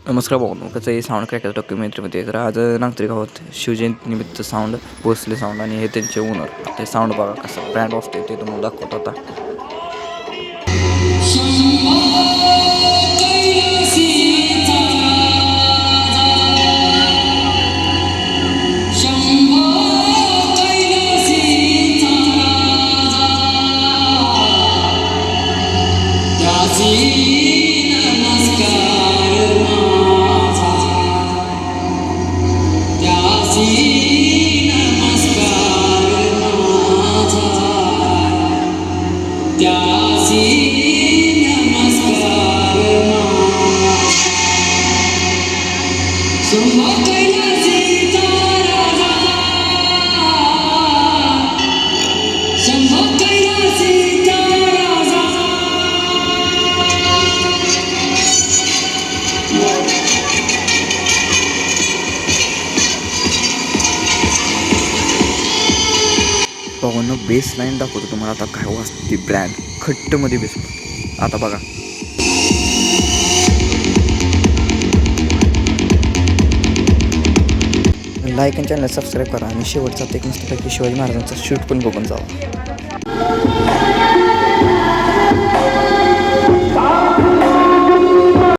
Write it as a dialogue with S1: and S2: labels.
S1: नमस्कार भाऊ, कसं आहे साऊंड क्रॅकर डॉक्युमेंटरीमध्ये. तर आज नागरिक गावात शिवजयंतीनिमित्त साऊंड पोचले साऊंड आणि हे त्यांचे ओनर. ते साऊंड बघा कसं ब्रँड वाजते ते तुम्हाला दाखवतो आता. भावांनो बेस लाईन दाखवतो तुम्हाला आता काय वाजते ब्रँड खट्टमध्ये बेस. आता बघा. लाईक आणि चॅनल सबस्क्राईब करा आणि शेवटचा एक मस्तपैकी शिवाजी महाराजांचा शूट पण बघून जावा.